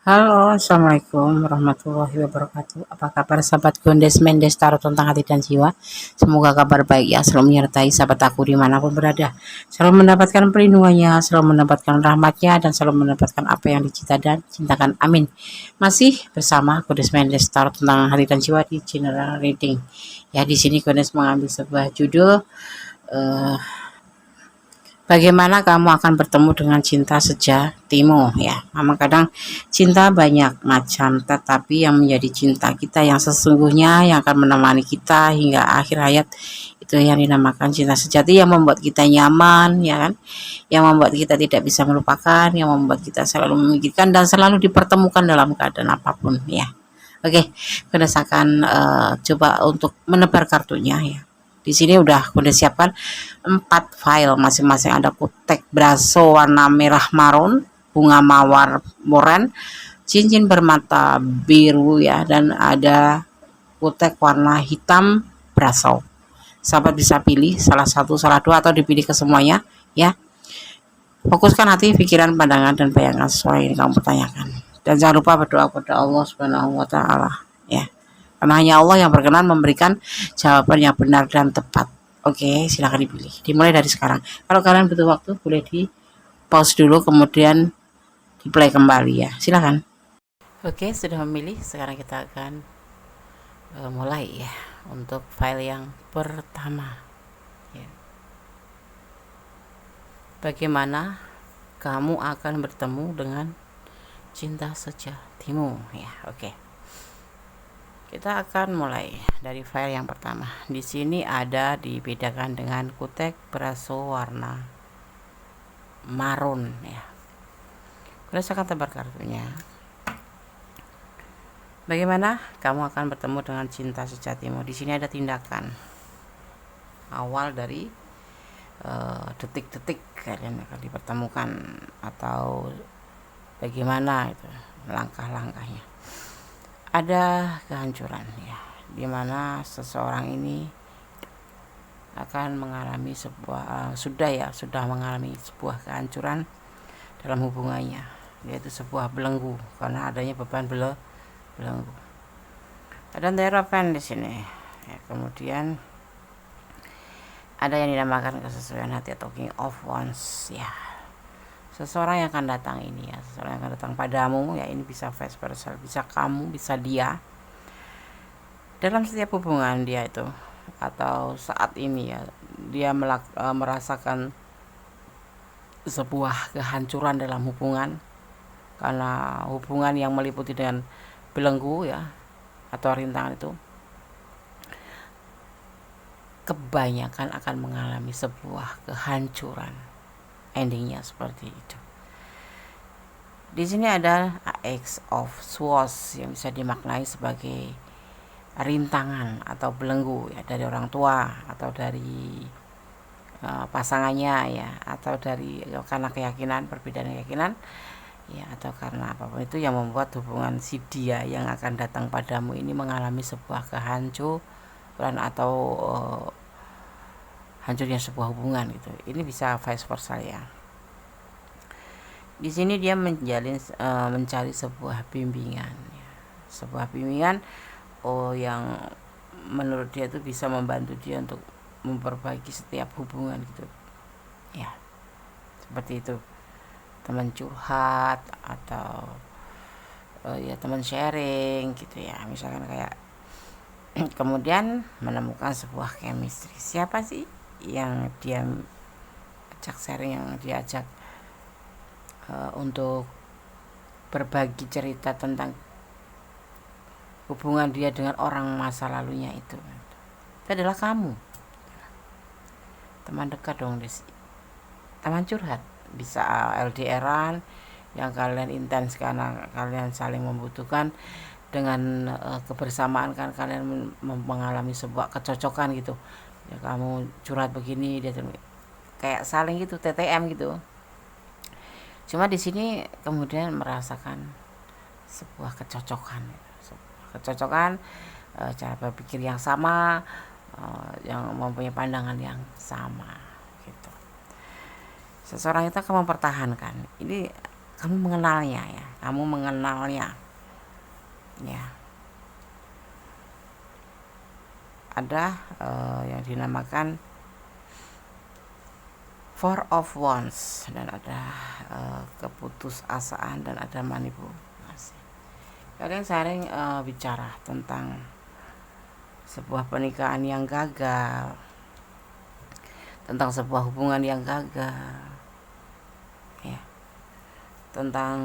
Halo, Assalamualaikum warahmatullahi wabarakatuh. Apa kabar sahabat Gondes Mendes Tarot tentang hati dan jiwa? Semoga kabar baik ya selalu menyertai sahabat aku dimanapun berada. Selalu mendapatkan perlindungannya, selalu mendapatkan rahmatnya, dan selalu mendapatkan apa yang dicita dan cintakan. Amin. Masih bersama Gondes Mendes Tarot tentang hati dan jiwa di General Reading. Ya, di sini Gondes mengambil sebuah judul eh, bagaimana kamu akan bertemu dengan cinta sejatimu ya. Memang kadang cinta banyak macam, tetapi yang menjadi cinta kita yang sesungguhnya yang akan menemani kita hingga akhir hayat itu yang dinamakan cinta sejati, yang membuat kita nyaman ya kan, yang membuat kita tidak bisa melupakan, yang membuat kita selalu memikirkan dan selalu dipertemukan dalam keadaan apapun ya. Oke, berdasarkan coba untuk menebar kartunya ya. Di sini udah siapkan 4 file, masing-masing ada kutek braso warna merah marun, bunga mawar moren, cincin bermata biru ya, dan ada kutek warna hitam braso. Sahabat bisa pilih salah satu, salah dua, atau dipilih ke semuanya ya. Fokuskan hati, pikiran, pandangan, dan bayangan sesuai yang kamu pertanyakan. Dan jangan lupa berdoa kepada Allah Subhanahu wa taala ya. Karena hanya Allah yang berkenan memberikan jawaban yang benar dan tepat. Oke, silakan dipilih. Dimulai dari sekarang. Kalau kalian butuh waktu, boleh di pause dulu, kemudian di play kembali ya. Silakan. Oke, sudah memilih. Sekarang kita akan mulai ya untuk file yang pertama. Ya. Bagaimana kamu akan bertemu dengan cinta sejatimu ya. Oke. Kita akan mulai dari file yang pertama. Di sini ada dibedakan dengan kutek braso warna marun ya. Saya akan tebar kartunya. Bagaimana kamu akan bertemu dengan cinta sejatimu? Di sini ada tindakan awal dari detik-detik kalian akan dipertemukan, atau bagaimana itu langkah-langkahnya. Ada kehancuran ya, dimana seseorang ini akan mengalami sebuah sudah mengalami sebuah kehancuran dalam hubungannya, yaitu sebuah belenggu karena adanya beban belenggu. Ada terapan di sini ya, kemudian ada yang dinamakan kesesuaian hati atau King of Wands ya. Seseorang yang akan datang ini ya, seseorang yang akan datang padamu ya, ini bisa vice versa, bisa kamu, bisa dia. Dalam setiap hubungan dia itu, atau saat ini ya, dia merasakan sebuah kehancuran dalam hubungan, karena hubungan yang meliputi dengan belenggu ya, atau rintangan itu kebanyakan akan mengalami sebuah kehancuran. Endingnya seperti itu. Di sini ada Ace of Swords yang bisa dimaknai sebagai rintangan atau belenggu ya, dari orang tua atau dari pasangannya ya, atau dari karena keyakinan, perbedaan keyakinan ya, atau karena apapun itu yang membuat hubungan si dia yang akan datang padamu ini mengalami sebuah kehancuran atau hancurnya sebuah hubungan gitu. Ini bisa vice versa ya. Di sini dia mencari sebuah bimbingan ya. Sebuah bimbingan yang menurut dia itu bisa membantu dia untuk memperbaiki setiap hubungan gitu. Ya. Seperti itu. Teman curhat atau ya teman sharing gitu ya. Misalkan kayak kemudian menemukan sebuah chemistry. Siapa sih yang dia ajak sharing, yang diajak untuk berbagi cerita tentang hubungan dia dengan orang masa lalunya itu adalah kamu. Teman dekat dong, teman curhat, bisa LDRan yang kalian intens karena kalian saling membutuhkan, dengan kebersamaan kan kalian mengalami sebuah kecocokan gitu ya, kamu curhat begini dia kayak saling gitu, TTM gitu. Cuma di sini kemudian merasakan sebuah kecocokan, cara berpikir yang sama, yang mempunyai pandangan yang sama gitu. Seseorang itu akan mempertahankan ini kamu mengenalnya ya, kamu mengenalnya ya. Ada yang dinamakan Four of Wands, dan ada keputusasaan, dan ada manipulasi. Kalian sering bicara tentang sebuah pernikahan yang gagal, tentang sebuah hubungan yang gagal ya, tentang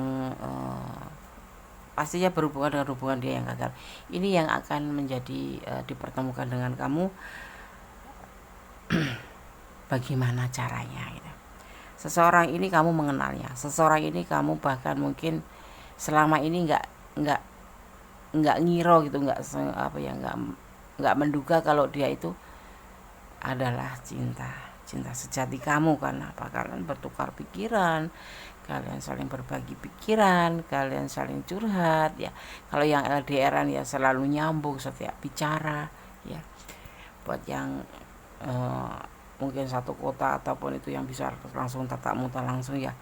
pastinya berhubungan dengan hubungan dia yang gagal. Ini yang akan menjadi dipertemukan dengan kamu. Bagaimana caranya gitu. Seseorang ini kamu mengenalnya, seseorang ini kamu bahkan mungkin selama ini nggak ngiro gitu, nggak menduga kalau dia itu adalah cinta sejati kamu. Karena apa? Kalian bertukar pikiran, kalian saling berbagi pikiran, kalian saling curhat ya. Kalau yang LDRan ya selalu nyambung setiap bicara ya. Buat yang mungkin satu kota ataupun itu yang bisa langsung tatap muka langsung ya,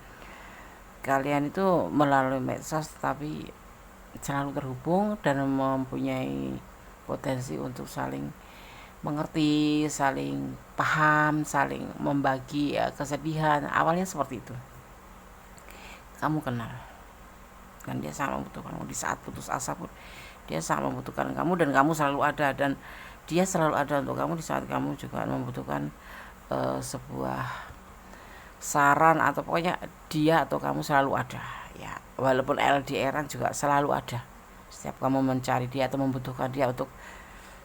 kalian itu melalui medsos tapi selalu terhubung dan mempunyai potensi untuk saling mengerti, saling paham, saling membagi ya, kesedihan. Awalnya seperti itu, kamu kenal dan dia sangat membutuhkan kamu. Di saat putus asa pun dia sangat membutuhkan kamu, dan kamu selalu ada, dan dia selalu ada untuk kamu di saat kamu juga membutuhkan sebuah saran, atau pokoknya dia atau kamu selalu ada ya. Walaupun LDRan juga selalu ada setiap kamu mencari dia atau membutuhkan dia untuk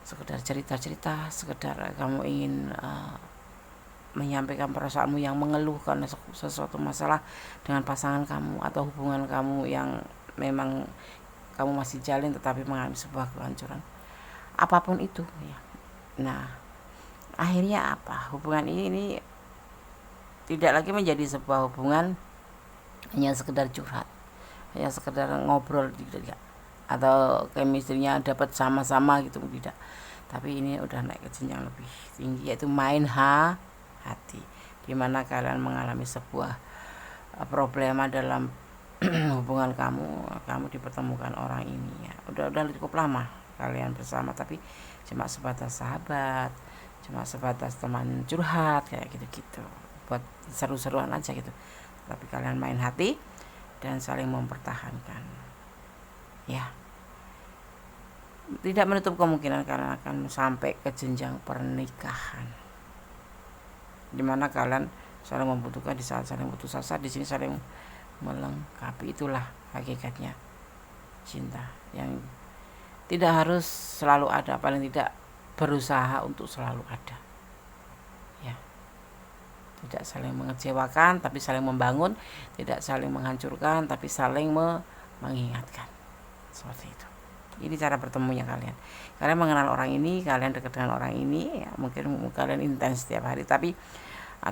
sekedar cerita-cerita, sekedar kamu ingin menyampaikan perasaanmu yang mengeluh karena sesuatu masalah dengan pasangan kamu atau hubungan kamu yang memang kamu masih jalin tetapi mengalami sebuah kehancuran, apapun itu ya. Nah, akhirnya apa? Hubungan ini tidak lagi menjadi sebuah hubungan hanya sekedar curhat, hanya sekedar ngobrol tidak, atau chemistry-nya dapat sama-sama gitu, tidak. Tapi ini udah naik ke jenjang lebih tinggi, yaitu main hati, dimana kalian mengalami sebuah problema dalam hubungan kamu dipertemukan orang ini ya. Udah cukup lama kalian bersama, tapi cuma sebatas sahabat, cuma sebatas teman curhat kayak gitu-gitu, buat seru-seruan aja gitu. Tapi kalian main hati dan saling mempertahankan ya. Tidak menutup kemungkinan kalian akan sampai ke jenjang pernikahan, dimana kalian saling membutuhkan di saat saling putus asa. Di sini saling melengkapi. Itulah hakikatnya cinta, yang tidak harus selalu ada, paling tidak berusaha untuk selalu ada ya. Tidak saling mengecewakan tapi saling membangun, tidak saling menghancurkan tapi saling mengingatkan, seperti itu. Ini cara bertemunya kalian mengenal orang ini, kalian dekat dengan orang ini ya. Mungkin kalian intens setiap hari tapi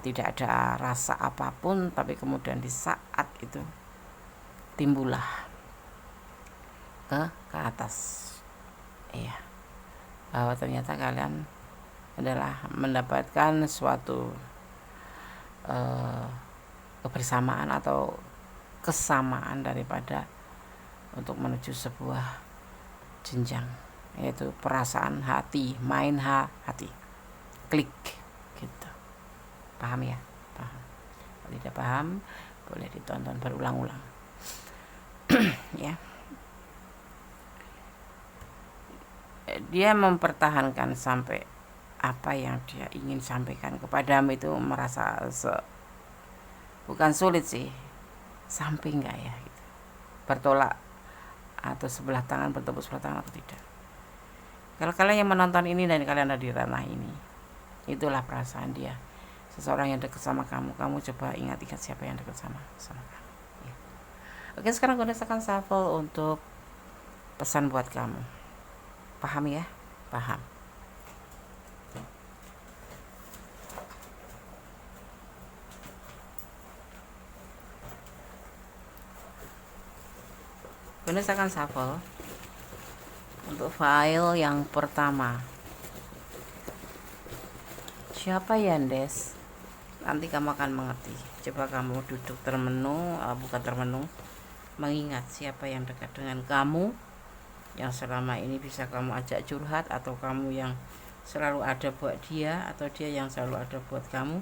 tidak ada rasa apapun, tapi kemudian di saat itu timbullah ke atas iya, bahwa ternyata kalian adalah mendapatkan suatu kebersamaan atau kesamaan daripada untuk menuju sebuah jenjang, yaitu perasaan hati, main hati, klik gitu. Paham ya? Paham. Kalau tidak paham boleh ditonton berulang-ulang ya. Dia mempertahankan sampai apa yang dia ingin sampaikan kepadamu itu merasa bukan sulit sih, sampai enggak ya gitu. Bertolak atau sebelah tangan bertepuk sebelah tangan atau tidak. Kalau kalian yang menonton ini dan kalian ada di ranah ini, itulah perasaan dia. Seseorang yang dekat sama kamu coba ingat-ingat siapa yang dekat sama kamu ya. Oke, sekarang gunakan shuffle untuk pesan buat kamu. Paham ya? Paham. Gunakan shuffle untuk file yang pertama. Siapa Yandes? Nanti kamu akan mengerti. Coba kamu duduk termenung, bukan termenung, mengingat siapa yang dekat dengan kamu, yang selama ini bisa kamu ajak curhat, atau kamu yang selalu ada buat dia, atau dia yang selalu ada buat kamu,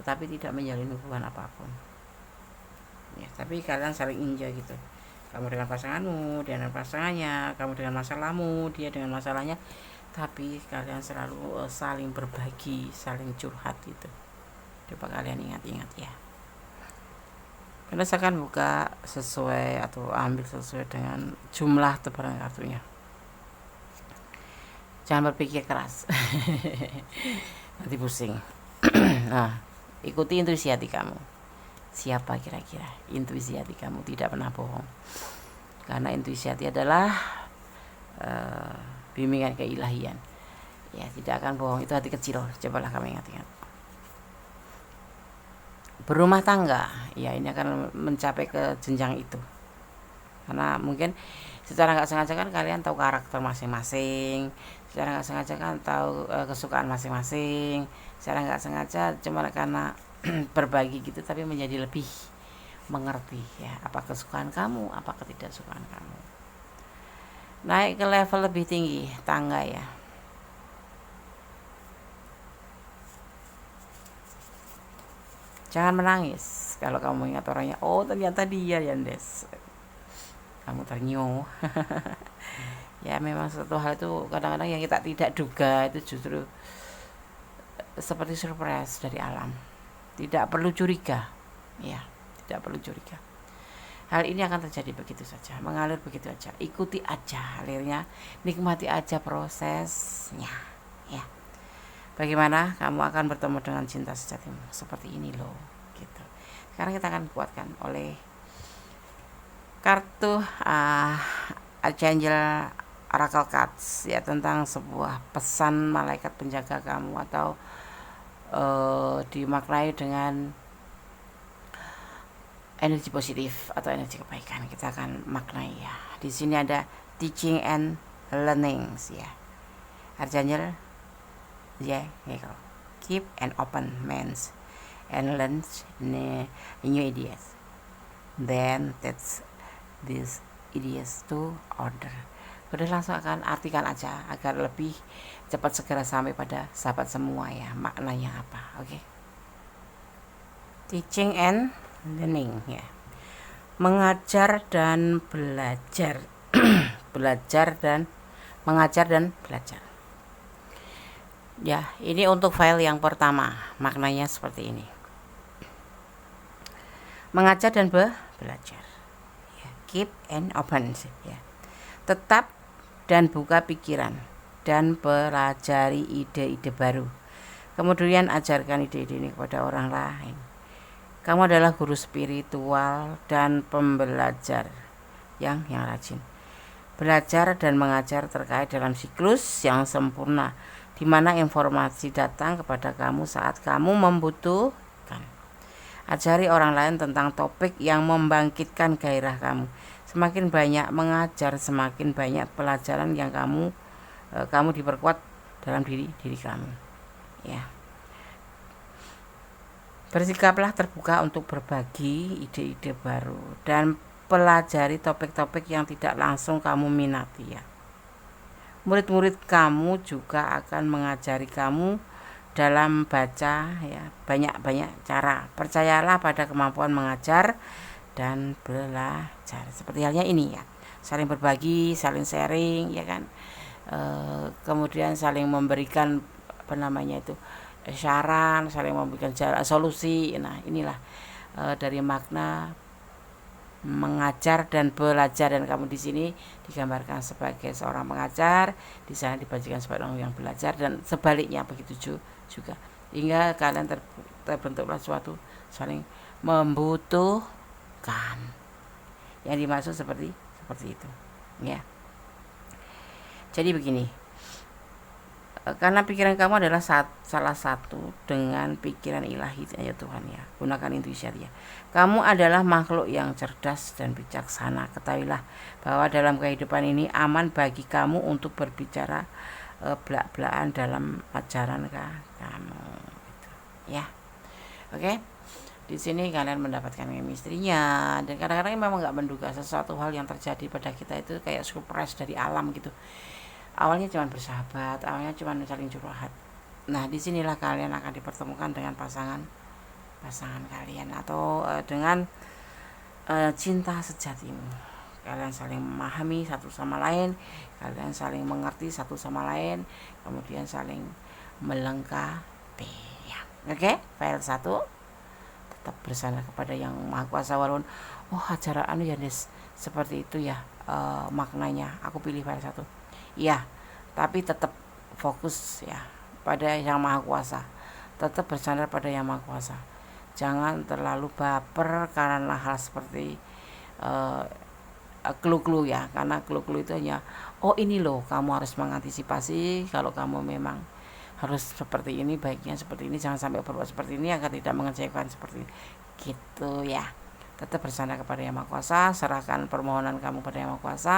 tetapi tidak menjalin hubungan apapun. Ya, tapi kalian saling enjoy gitu. Kamu dengan pasanganmu, dia dengan pasangannya, kamu dengan masalahmu, dia dengan masalahnya, tapi kalian selalu saling berbagi, saling curhat gitu. Coba kalian ingat-ingat ya. Karena saya akan buka sesuai atau ambil sesuai dengan jumlah tebaran kartunya. Jangan berpikir keras. Nanti pusing. Nah, ikuti intuisi hati kamu. Siapa kira-kira intuisi hati kamu? Tidak pernah bohong. Karena intuisi hati adalah bimbingan keilahian. Ya, tidak akan bohong. Itu hati kecil. Cobalah kamu ingat-ingat. Berumah tangga, ya ini akan mencapai ke jenjang itu. Karena mungkin secara nggak sengaja kan kalian tahu karakter masing-masing, secara nggak sengaja kan tahu kesukaan masing-masing, secara nggak sengaja cuma karena berbagi gitu, tapi menjadi lebih mengerti ya apa kesukaan kamu, apa ketidaksukaan kamu. Naik ke level lebih tinggi, tangga ya. Jangan menangis kalau kamu ingat orangnya. Oh, ternyata dia Yandes. Kamu ternyuh. Ya memang satu hal itu kadang-kadang yang kita tidak duga itu justru seperti surprise dari alam. Tidak perlu curiga. Ya, tidak perlu curiga. Hal ini akan terjadi begitu saja, mengalir begitu aja. Ikuti aja alirnya, nikmati aja prosesnya. Ya. Bagaimana kamu akan bertemu dengan cinta sejatimu? Seperti ini loh, gitu. Sekarang kita akan kuatkan oleh kartu Archangel Oracle Cards ya, tentang sebuah pesan malaikat penjaga kamu, atau dimaknai dengan energi positif atau energi kebaikan. Kita akan maknai ya. Di sini ada teaching and learnings ya. Archangel ya, keep an open minds and learn new ideas. Then that's these ideas to order. Udah langsung akan artikan aja agar lebih cepat segera sampai pada sahabat semua ya, maknanya apa. Oke. Teaching and learning ya. Mengajar dan belajar. Belajar dan mengajar dan belajar. Ya, ini untuk file yang pertama, maknanya seperti ini. Mengajar dan belajar. Ya, keep and open ya. Tetap dan buka pikiran dan pelajari ide-ide baru. Kemudian ajarkan ide-ide ini kepada orang lain. Kamu adalah guru spiritual dan pembelajar yang rajin. Belajar dan mengajar terkait dalam siklus yang sempurna, di mana informasi datang kepada kamu saat kamu membutuhkan. Ajari orang lain tentang topik yang membangkitkan gairah kamu. Semakin banyak mengajar, semakin banyak pelajaran yang kamu diperkuat dalam diri kamu. Ya. Bersikaplah terbuka untuk berbagi ide-ide baru dan pelajari topik-topik yang tidak langsung kamu minati ya. Murid-murid kamu juga akan mengajari kamu dalam baca ya, banyak-banyak cara. Percayalah pada kemampuan mengajar dan belajar. Seperti halnya ini ya, saling berbagi, saling sharing ya kan. Kemudian saling memberikan saran, saling memberikan solusi. Nah, inilah dari makna mengajar dan belajar, dan kamu di sini digambarkan sebagai seorang pengajar, di sana dibagikan sebagai orang yang belajar, dan sebaliknya begitu juga, hingga kalian terbentuklah suatu saling membutuhkan. Yang dimaksud seperti itu ya. Jadi begini, karena pikiran kamu adalah salah satu dengan pikiran ilahi ya Tuhan ya, gunakan intuisi ya. Kamu adalah makhluk yang cerdas dan bijaksana. Ketahuilah bahwa dalam kehidupan ini aman bagi kamu untuk berbicara belak-belakan dalam ajaran kamu gitu, ya. Oke. Di sini kalian mendapatkan chemistry-nya, dan kadang-kadang memang nggak menduga sesuatu hal yang terjadi pada kita itu kayak surprise dari alam gitu. Awalnya cuma bersahabat, awalnya cuma saling curhat. Nah, disinilah kalian akan dipertemukan dengan pasangan kalian, atau dengan cinta sejatimu. Kalian saling memahami satu sama lain, kalian saling mengerti satu sama lain, kemudian saling melengkapi ya. Oke, file 1, tetap bersandar kepada yang maha kuasa. Walaupun ajaran ya Des, seperti itu ya maknanya, aku pilih file 1 ya, tapi tetap fokus ya pada yang maha kuasa, tetap bersandar pada yang maha kuasa. Jangan terlalu baper karena hal seperti clue-clue ya, karena clue-clue itu hanya ini loh, kamu harus mengantisipasi kalau kamu memang harus seperti ini, baiknya seperti ini, jangan sampai berbuat seperti ini agar tidak mengecewakan seperti ini. Gitu ya. Tetap bersandar kepada Yang Maha Kuasa, serahkan permohonan kamu pada Yang Maha Kuasa,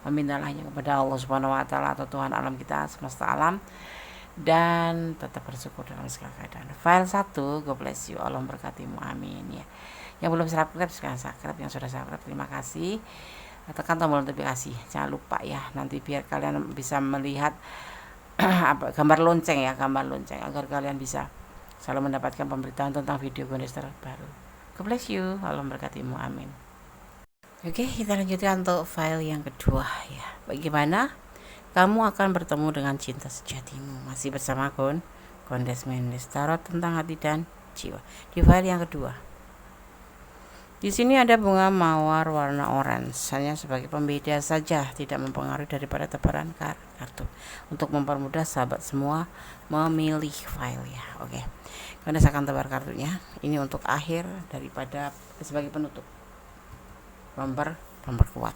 memintalah hanya kepada Allah Subhanahu wa taala atau Tuhan alam kita, semesta alam, dan tetap bersyukur dalam segala keadaan. File 1, God bless you, Allah memberkatimu, amin ya. Yang belum subscribe sekarang subscribe, yang sudah subscribe terima kasih. Tekan tombol notifikasi, jangan lupa ya, nanti biar kalian bisa melihat gambar lonceng ya, gambar lonceng, agar kalian bisa selalu mendapatkan pemberitahuan tentang video Gondes terbaru. God bless you, Allah memberkatimu, amin. Oke, kita lanjutkan untuk file yang kedua ya. Bagaimana kamu akan bertemu dengan cinta sejatimu? Masih bersama Gondes Mendes, tarot tentang hati dan jiwa. Di file yang kedua, di sini ada bunga mawar warna orange, hanya sebagai pembeda saja, tidak mempengaruhi daripada tebaran kartu. Untuk mempermudah sahabat semua memilih file ya. Oke, Anda akan tebar kartunya. Ini untuk akhir daripada sebagai penutup, memperkuat.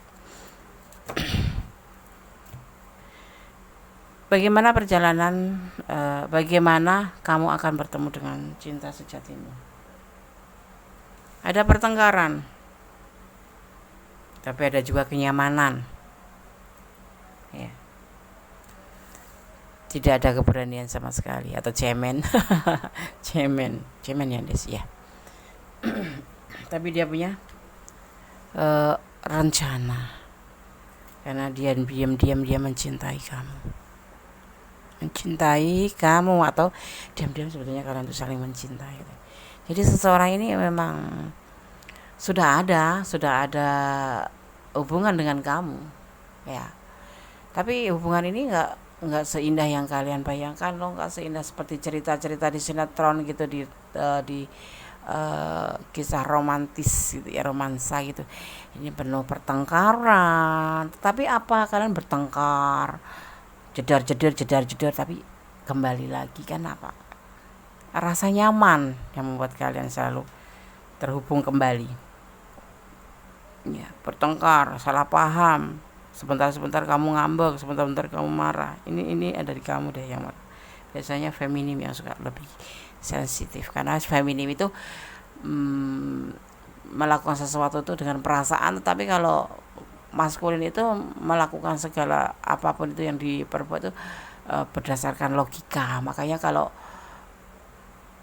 Bagaimana perjalanan? Bagaimana kamu akan bertemu dengan cinta sejatimu? Ada pertengkaran, tapi ada juga kenyamanan ya. Tidak ada keberanian sama sekali, atau cemen cemen ya Des ya. Tapi dia punya rencana, karena dia diam-diam dia mencintai kamu, atau diam-diam sebetulnya kalian tuh saling mencintai. Jadi seseorang ini memang sudah ada hubungan dengan kamu ya, tapi hubungan ini nggak seindah yang kalian bayangkan loh, nggak seindah seperti cerita-cerita di sinetron gitu, di kisah romantis gitu ya, romansa gitu. Ini penuh pertengkaran, tapi apa, kalian bertengkar jedar, tapi kembali lagi kan apa, rasa nyaman yang membuat kalian selalu terhubung kembali ya. Bertengkar, salah paham, sebentar kamu ngambek, sebentar kamu marah, ini ada di kamu deh yang marah. Biasanya feminim yang suka lebih sensitif, karena feminim itu melakukan sesuatu itu dengan perasaan, tetapi kalau maskulin itu melakukan segala apapun itu yang diperbuat itu berdasarkan logika. Makanya kalau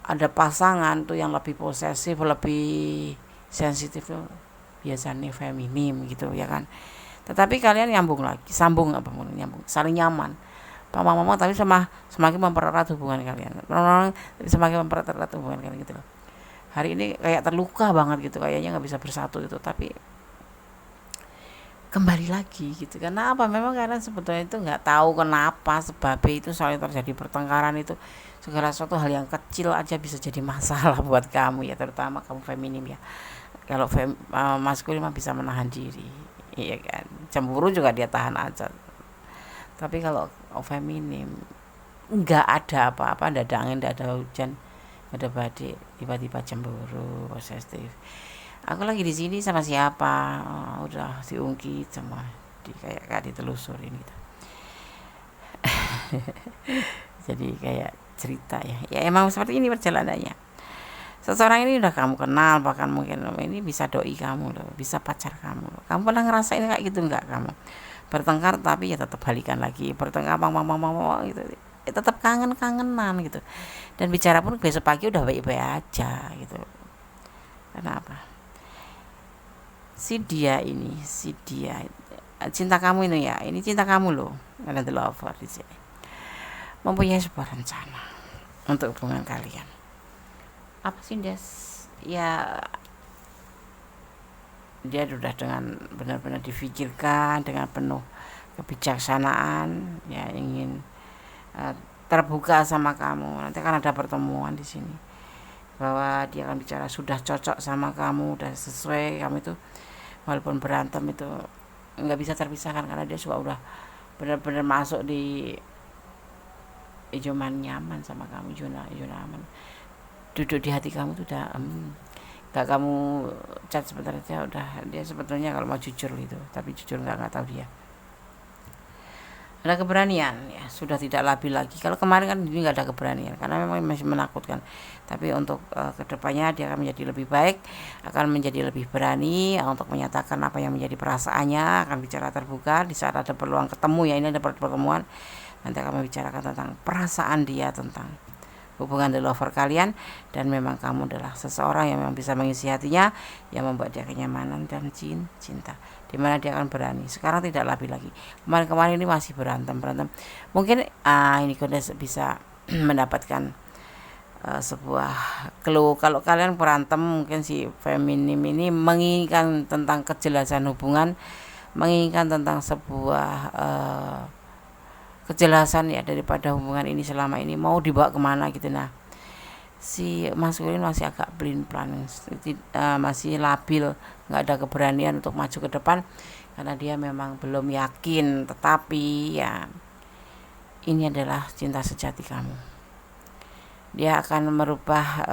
ada pasangan tuh yang lebih posesif, lebih sensitif tuh biasanya feminim gitu ya kan. Tetapi kalian nyambung, saling nyaman, mama tapi semakin mempererat hubungan kalian, gitu loh. Hari ini kayak terluka banget gitu, kayaknya nggak bisa bersatu gitu, tapi kembali lagi gitu. Karena apa? Memang kalian sebetulnya itu nggak tahu kenapa sebabnya itu selalu terjadi pertengkaran itu. Segala sesuatu hal yang kecil aja bisa jadi masalah buat kamu ya, terutama kamu feminim ya. Kalau maskulin mah bisa menahan diri, iya kan. Cemburu juga dia tahan aja. Tapi kalau feminim nggak ada apa-apa, nggak ada angin, nggak ada hujan, nggak ada badai, tiba-tiba cemburu, posesif. Aku lagi di sini sama siapa? Udah diungkit semua, kayak ditelusurin gitu. Jadi kayak cerita ya. Ya emang seperti ini perjalanannya. Seseorang ini udah kamu kenal, bahkan mungkin ini bisa doi kamu loh, bisa pacar kamu loh. Kamu pernah ngerasain kayak gitu nggak kamu? Bertengkar tapi ya tetap balikan lagi, bertengkar gitu. Ya, tetap kangenan gitu. Dan bicara pun besok pagi udah baik-baik aja gitu. Kenapa? Si dia, cinta kamu ini ya, ini cinta kamu loh, ada the lover di sini. Mempunyai sebuah rencana untuk hubungan kalian. Apa sih, Des? Ya, dia sudah dengan benar-benar difikirkan dengan penuh kebijaksanaan, ya ingin terbuka sama kamu. Nanti kan ada pertemuan di sini bahwa dia akan bicara sudah cocok sama kamu, udah sesuai kamu itu, walaupun berantem itu nggak bisa terpisahkan karena dia suka udah benar-benar masuk di zona nyaman sama kamu, zona aman, duduk di hati kamu tuh udah gak kamu chat sebentar aja udah dia sebetulnya kalau mau jujur gitu, tapi jujur nggak tahu dia. Ada keberanian, ya sudah tidak labil lagi. Kalau kemarin kan ini nggak ada keberanian karena memang masih menakutkan. Tapi untuk kedepannya dia akan menjadi lebih baik, akan menjadi lebih berani untuk menyatakan apa yang menjadi perasaannya, akan bicara terbuka di saat ada peluang ketemu, ya ini ada pertemuan. Nanti akan membicarakan tentang perasaan dia, tentang hubungan the lover kalian, dan memang kamu adalah seseorang yang memang bisa mengisi hatinya, yang membuat dia kenyamanan dan cinta, dimana dia akan berani. Sekarang tidak labil lagi. Kemarin ini masih berantem. Mungkin ini Gondes bisa mendapatkan sebuah clue. Kalau kalian berantem, mungkin si feminim ini menginginkan tentang kejelasan hubungan, menginginkan tentang sebuah kejelasan ya daripada hubungan ini selama ini mau dibawa kemana gitu. Nah, si maskulin masih agak pelin-pelan, masih labil, nggak ada keberanian untuk maju ke depan karena dia memang belum yakin. Tetapi ya ini adalah cinta sejati kamu. Dia akan merubah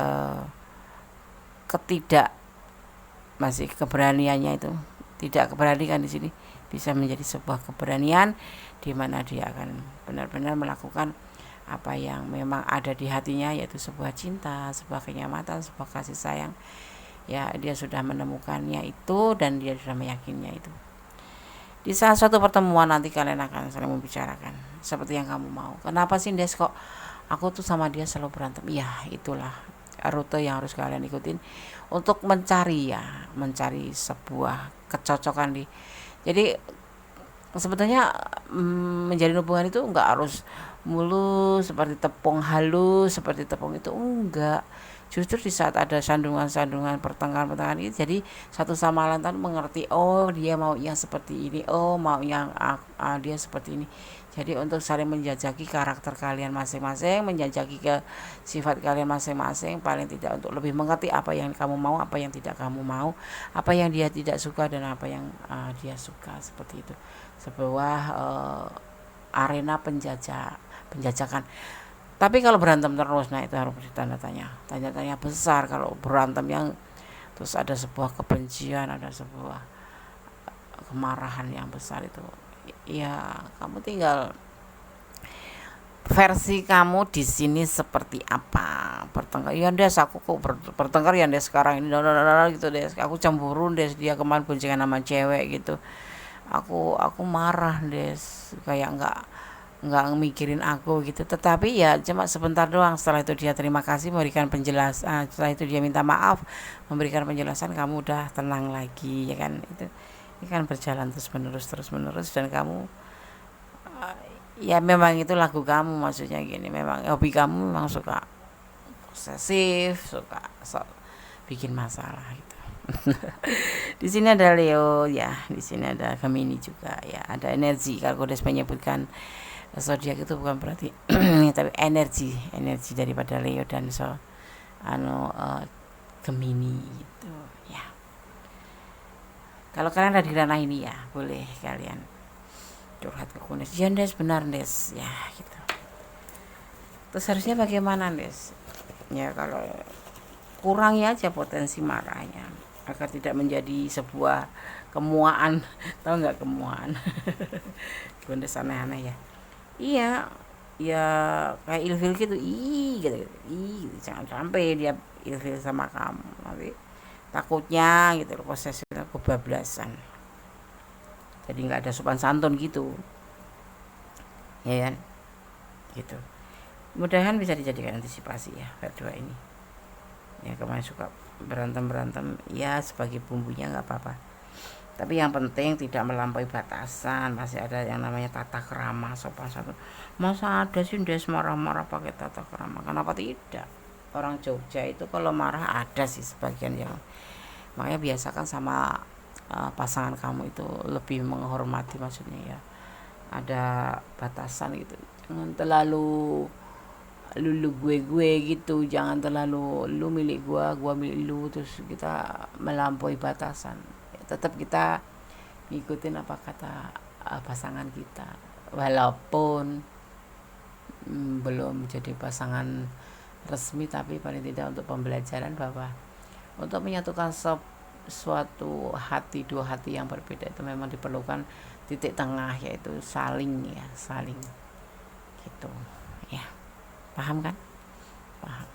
masih keberaniannya itu, tidak keberanian di sini bisa menjadi sebuah keberanian di mana dia akan benar-benar melakukan apa yang memang ada di hatinya, yaitu sebuah cinta, sebuah kenyamanan, sebuah kasih sayang. Ya, dia sudah menemukannya itu dan dia sudah meyakininya itu. Di saat suatu pertemuan nanti kalian akan saling membicarakan seperti yang kamu mau. Kenapa sih, Des, kok aku tuh sama dia selalu berantem? Ya, itulah rute yang harus kalian ikutin untuk mencari sebuah kecocokan jadi sebetulnya menjalin hubungan itu enggak harus mulus seperti tepung halus, seperti tepung itu enggak. Justru di saat ada sandungan-sandungan pertengahan itu, jadi satu sama lain mengerti, oh dia maunya seperti ini, oh maunya dia seperti ini. Jadi untuk saling menjajaki karakter kalian masing-masing, menjajaki ke sifat kalian masing-masing, paling tidak untuk lebih mengerti apa yang kamu mau, apa yang tidak kamu mau, apa yang dia tidak suka dan apa yang dia suka, seperti itu. Sebuah arena penjajakan. Tapi kalau berantem terus, nah itu harus tanda tanya besar. Kalau berantem yang terus ada sebuah kebencian, ada sebuah kemarahan yang besar, itu ya kamu tinggal versi kamu di sini seperti apa. Bertengkar ya, Des, aku kok bertengkar ya, Des, sekarang ini gitu, Des, aku cemburu, Des, dia kemarin boncengan sama cewek gitu, aku marah, Des, kayak nggak mikirin aku gitu. Tetapi ya cuma sebentar doang, setelah itu dia terima kasih, memberikan penjelasan, setelah itu dia minta maaf, memberikan penjelasan, kamu udah tenang lagi, ya kan. Ini kan berjalan terus menerus dan kamu ya memang itu lagu kamu, maksudnya gini, memang hobi kamu memang suka posesif, suka bikin masalah gitu. Di sini ada Leo ya, di sini ada Gemini juga ya, ada energi. Kalau Godes menyebutkan zodiak itu bukan berarti tapi energi daripada Leo dan Gemini gitu ya. Kalau kalian ada di ranah ini ya boleh kalian curhat ke Kunes. Ya, Des, benar, Des, ya gitu. Terus harusnya bagaimana, Des? Ya kalau kurangi aja potensi marahnya agar tidak menjadi sebuah kemuaan. Tahu nggak kemuaan? Kunes aneh-aneh ya. Iya, ya kayak ilfil gitu, gitu. Jangan sampai dia ilfil sama kamu, nanti takutnya gitu loh, posesifnya kebablasan, jadi nggak ada sopan santun gitu, ya kan, gitu. Mudahan bisa dijadikan antisipasi ya berdua ini. Ya kemarin suka berantem ya sebagai bumbunya nggak apa-apa, tapi yang penting tidak melampaui batasan. Masih ada yang namanya tata krama, sopan santun. Masa ada sih Des marah-marah pakai tata krama? Kenapa tidak? Orang Jogja itu kalau marah ada sih sebagian yang, makanya biasakan sama pasangan kamu itu lebih menghormati, maksudnya ya ada batasan gitu. Jangan terlalu lu gue gitu, jangan terlalu lu milik gua milik lu, terus kita melampaui batasan. Ya, tetap kita ngikutin apa kata pasangan kita, walaupun belum jadi pasangan resmi, tapi paling tidak untuk pembelajaran bahwa untuk menyatukan suatu hati, dua hati yang berbeda itu memang diperlukan titik tengah, yaitu saling gitu ya. Paham kan? Paham.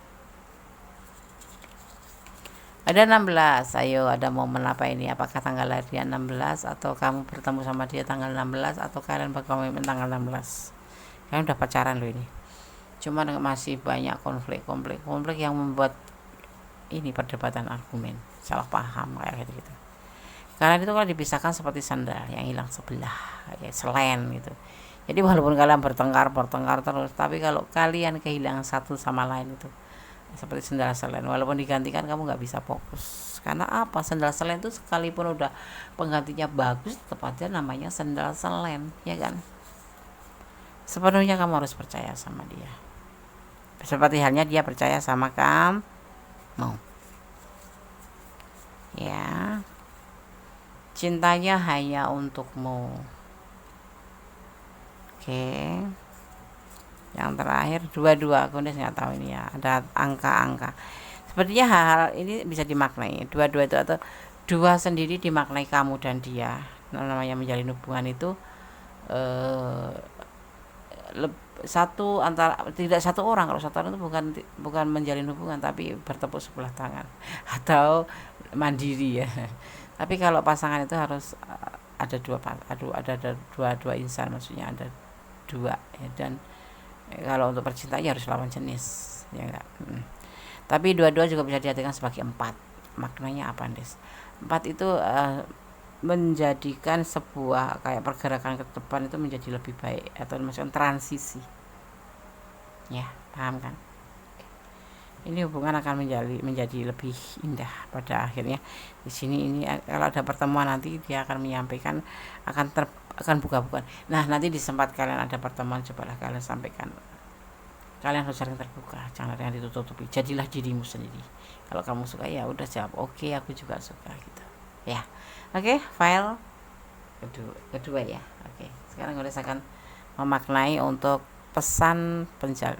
Ada 16, ayo ada momen apa ini? Apakah tanggal lahir dia 16, atau kamu bertemu sama dia tanggal 16, atau kalian berkomitmen tanggal 16? Kalian udah pacaran loh ini. Cuma masih banyak konflik yang membuat ini perdebatan, argumen, salah paham kayak gitu. Kalian itu kalau dipisahkan seperti sandal yang hilang sebelah, ya selen gitu. Jadi walaupun kalian bertengkar terus, tapi kalau kalian kehilangan satu sama lain itu seperti sendal selen. Walaupun digantikan kamu nggak bisa fokus. Karena apa? Sendal selen itu sekalipun udah penggantinya bagus, tetap aja namanya sendal selen, ya kan? Sepenuhnya kamu harus percaya sama dia. Seperti halnya dia percaya sama kamu. Ya. Cintanya hanya untukmu. Oke. Yang terakhir 22, aku udah nggak tahu ini ya, ada angka-angka. Sepertinya hal-hal ini bisa dimaknai 22 itu, atau dua sendiri dimaknai kamu dan dia. Namanya menjalin hubungan itu satu antara, tidak satu orang. Kalau satu orang itu bukan menjalin hubungan, tapi bertepuk sebelah tangan atau mandiri ya. Tapi kalau pasangan itu harus ada dua insan, maksudnya ada dua ya. Dan kalau untuk percintaan harus lawan jenis, ya enggak. Tapi dua-dua juga bisa diartikan sebagai 4. Maknanya apa, Des? 4 itu menjadikan sebuah kayak pergerakan ke depan itu menjadi lebih baik, atau maksudnya transisi. Ya, paham kan? Ini hubungan akan menjadi lebih indah pada akhirnya. Di sini ini kalau ada pertemuan nanti dia akan menyampaikan, akan buka-bukaan. Nah, nanti di tempat kalian ada pertemuan, cobalah kalian sampaikan. Kalian harus sering terbuka, jangan ada yang ditutupi. Jadilah dirimu sendiri. Kalau kamu suka ya udah jawab oke, aku juga suka gitu. Ya. Oke, file kedua ya. Oke. Sekarang udah akan memaknai untuk pesan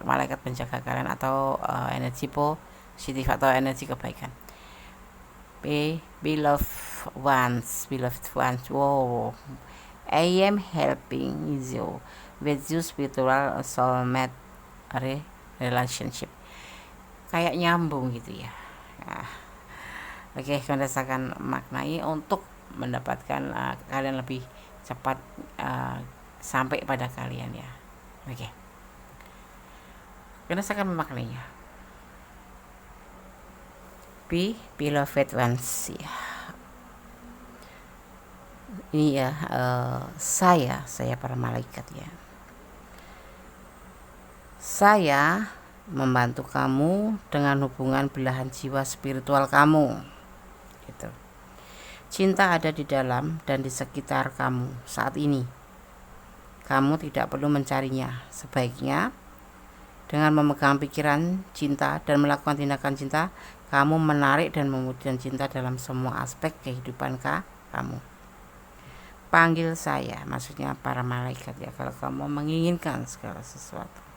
malaikat penjaga kalian, atau energi positif atau energi kebaikan. Beloved ones. Wow. I am helping you with your spiritual soulmate relationship. Kayak nyambung gitu ya. Nah, oke, kalian akan maknai untuk mendapatkan kalian lebih cepat sampai pada kalian ya. Oke. Kalian akan memaknainya. Beloved ones ya. Ini ya, saya para malaikat ya. Saya membantu kamu dengan hubungan belahan jiwa spiritual kamu. Gitu. Cinta ada di dalam dan di sekitar kamu saat ini. Kamu tidak perlu mencarinya. Sebaiknya dengan memegang pikiran cinta dan melakukan tindakan cinta, kamu menarik dan memudian cinta dalam semua aspek kehidupan kamu. Panggil saya, maksudnya para malaikat ya, kalau kamu menginginkan segala sesuatu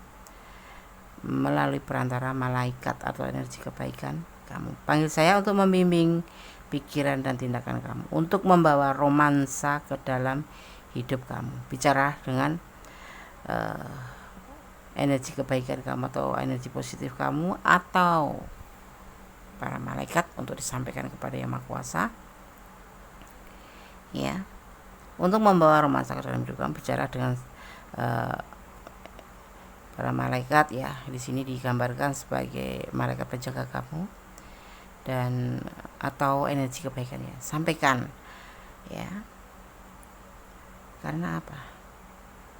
melalui perantara malaikat atau energi kebaikan kamu. Panggil saya untuk membimbing pikiran dan tindakan kamu, untuk membawa romansa ke dalam hidup kamu. Bicara dengan energi kebaikan kamu atau energi positif kamu, atau para malaikat, untuk disampaikan kepada Yang Maha Kuasa ya, untuk membawa romansa ke dalam hidup kamu. Bicara dengan para malaikat ya. Di sini digambarkan sebagai malaikat penjaga kamu dan atau energi kebaikan ya, sampaikan ya. Karena apa?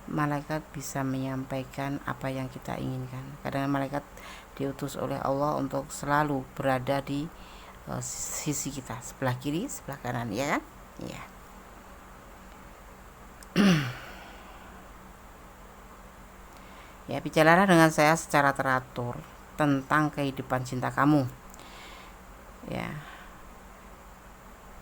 Malaikat bisa menyampaikan apa yang kita inginkan. Karena malaikat diutus oleh Allah untuk selalu berada di sisi kita, sebelah kiri, sebelah kanan, ya kan? Ya. Ya, bicaralah dengan saya secara teratur tentang kehidupan cinta kamu. Ya.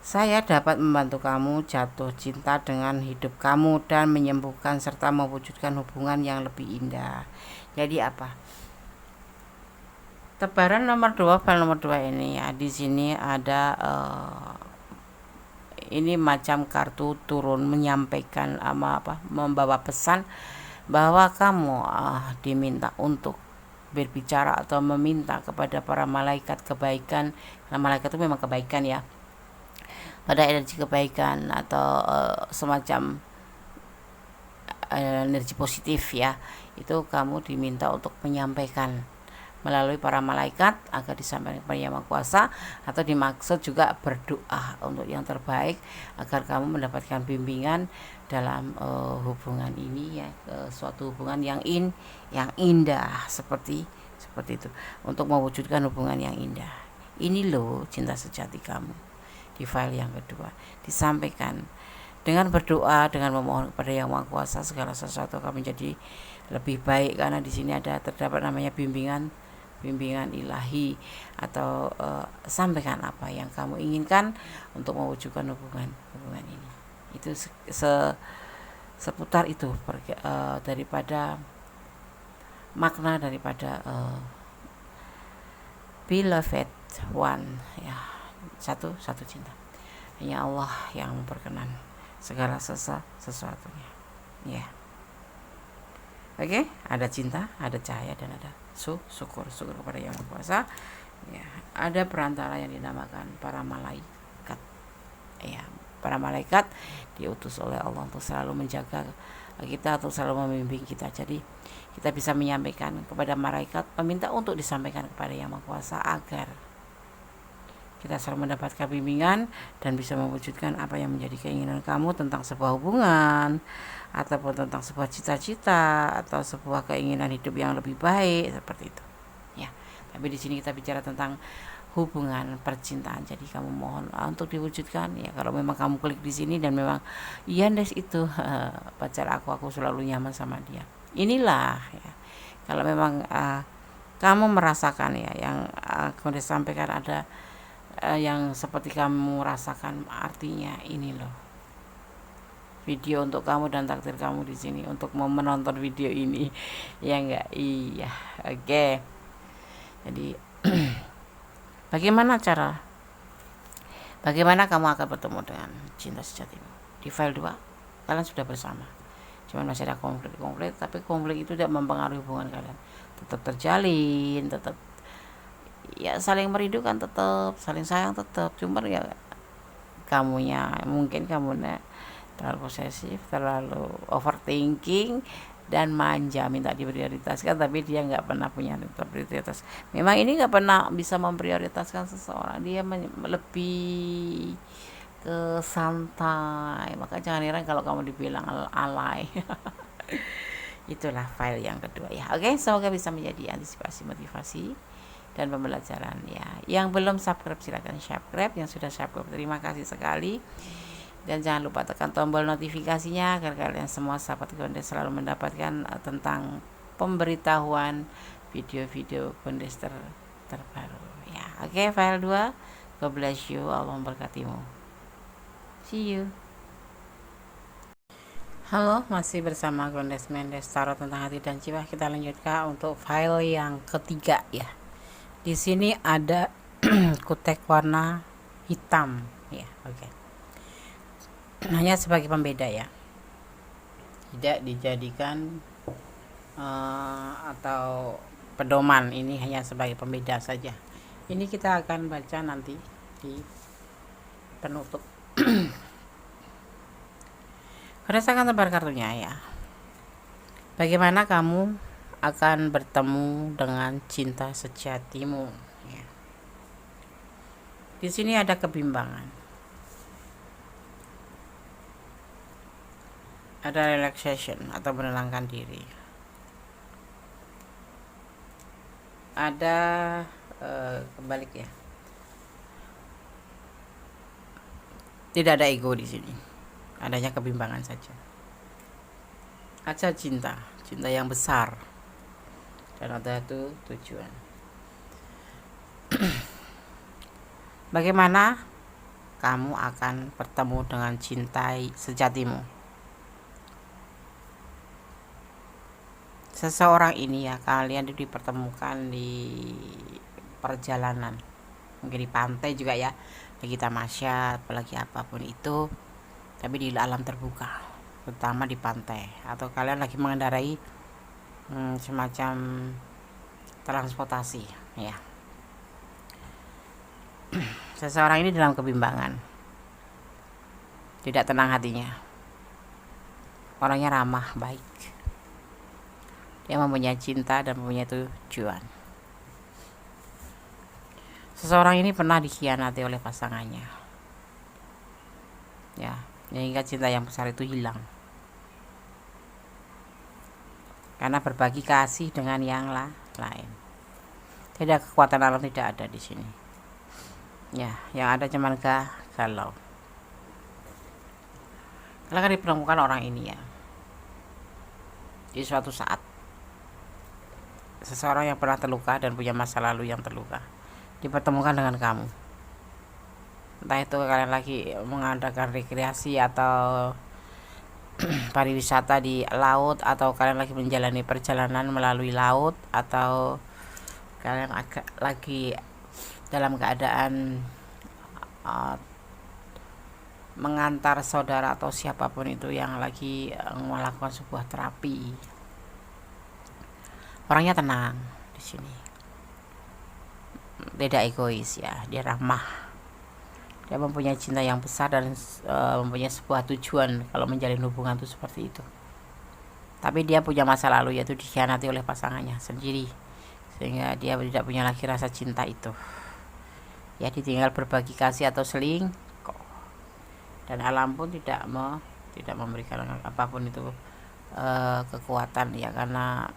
Saya dapat membantu kamu jatuh cinta dengan hidup kamu dan menyembuhkan serta mewujudkan hubungan yang lebih indah. Jadi apa? Tebaran nomor 2, file nomor 2 ini ya, di sini ada ini macam kartu turun menyampaikan membawa pesan bahwa kamu diminta untuk berbicara atau meminta kepada para malaikat kebaikan. Karena malaikat itu memang kebaikan ya, pada energi kebaikan atau semacam energi positif ya, itu kamu diminta untuk menyampaikan melalui para malaikat agar disampaikan kepada Yang Maha Kuasa, atau dimaksud juga berdoa untuk yang terbaik agar kamu mendapatkan bimbingan dalam hubungan ini ya, suatu hubungan yang indah seperti itu, untuk mewujudkan hubungan yang indah. Ini loh cinta sejati kamu. Di file yang kedua disampaikan dengan berdoa, dengan memohon kepada Yang Maha Kuasa, segala sesuatu akan menjadi lebih baik, karena di sini terdapat namanya bimbingan ilahi, atau sampaikan apa yang kamu inginkan untuk mewujudkan hubungan ini. Itu seputar itu daripada makna daripada beloved one ya, satu cinta. Hanya Allah yang memperkenan segala sesuatunya ya. Oke, ada cinta, ada cahaya, dan ada syukur kepada Yang Maha Kuasa ya. Ada perantara yang dinamakan para malaikat ya. Para malaikat diutus oleh Allah untuk selalu menjaga kita, untuk selalu membimbing kita. Jadi kita bisa menyampaikan kepada malaikat, meminta untuk disampaikan kepada Yang Maha Kuasa agar kita selalu mendapatkan bimbingan dan bisa mewujudkan apa yang menjadi keinginan kamu tentang sebuah hubungan, ataupun tentang sebuah cita-cita, atau sebuah keinginan hidup yang lebih baik, seperti itu ya. Tapi di sini kita bicara tentang hubungan percintaan. Jadi kamu mohon untuk diwujudkan ya. Kalau memang kamu klik di sini dan memang iya Des itu pacar aku selalu nyaman sama dia, inilah ya. Kalau memang kamu merasakan ya yang aku sampaikan ada yang seperti kamu rasakan, artinya ini loh video untuk kamu dan takdir kamu di sini untuk mau menonton video ini ya enggak? Iya. Oke. Jadi bagaimana kamu akan bertemu dengan cinta sejatimu? Di file 2 kalian sudah bersama, cuman masih ada konflik, tapi konflik itu tidak mempengaruhi hubungan kalian, tetap terjalin, tetap ya saling merindukan, tetap saling sayang, tetap. Cuma ya mungkin kamunya terlalu posesif, terlalu overthinking dan manja, minta diprioritaskan, tapi dia nggak pernah punya prioritas. Memang ini nggak pernah bisa memprioritaskan seseorang, dia lebih ke santai. Maka jangan heran kalau kamu dibilang alay. Itulah file yang kedua ya. Oke, semoga bisa menjadi antisipasi, motivasi, dan pembelajaran ya. Yang belum subscribe silakan subscribe, yang sudah subscribe terima kasih sekali, dan jangan lupa tekan tombol notifikasinya agar kalian semua sahabat Gondes selalu mendapatkan tentang pemberitahuan video-video Gondes terbaru ya. Oke, file 2. God bless you, Allah memberkatimu. See you. Halo, masih bersama Gondes Mendes Tarot tentang hati dan jiwa. Kita lanjutkan untuk file yang ketiga ya. Di sini ada kutek warna hitam ya. Oke. Hanya sebagai pembeda ya, tidak dijadikan atau pedoman, ini hanya sebagai pembeda saja. Ini kita akan baca nanti di penutup. Rasakan tebar kartunya ya. Bagaimana kamu akan bertemu dengan cinta sejatimu ya. Di sini ada kebimbangan, ada relaxation atau menenangkan diri, ada kebalik ya, tidak ada ego di sini, adanya kebimbangan saja. Ada cinta yang besar, dan ada itu tujuan. Bagaimana kamu akan bertemu dengan cinta sejatimu? Seseorang ini ya, kalian dipertemukan di perjalanan, mungkin di pantai juga ya, lagi tamasya, apalagi apapun itu, tapi di alam terbuka, terutama di pantai, atau kalian lagi mengendarai semacam transportasi ya. Seseorang ini dalam kebimbangan, tidak tenang hatinya, orangnya ramah, baik, dia mempunyai cinta dan mempunyai tujuan. Seseorang ini pernah dikhianati oleh pasangannya ya, sehingga cinta yang besar itu hilang karena berbagi kasih dengan yang lain. Tidak, kekuatan alam tidak ada di sini ya, yang ada cuman galau. Kalian akan dipertemukan orang ini ya, di suatu saat. Seseorang yang pernah terluka dan punya masa lalu yang terluka dipertemukan dengan kamu. Entah itu kalian lagi mengadakan rekreasi atau pariwisata di laut, atau kalian lagi menjalani perjalanan melalui laut, atau kalian lagi dalam keadaan mengantar saudara atau siapapun itu yang lagi melakukan sebuah terapi. Orangnya tenang di sini, tidak egois ya, dia ramah, dia mempunyai cinta yang besar dan mempunyai sebuah tujuan kalau menjalin hubungan itu seperti itu. Tapi dia punya masa lalu, yaitu dikhianati oleh pasangannya sendiri, sehingga dia tidak punya lagi rasa cinta itu ya, ditinggal berbagi kasih atau selingkuh, dan alam pun tidak memberikan apapun itu kekuatan ya, karena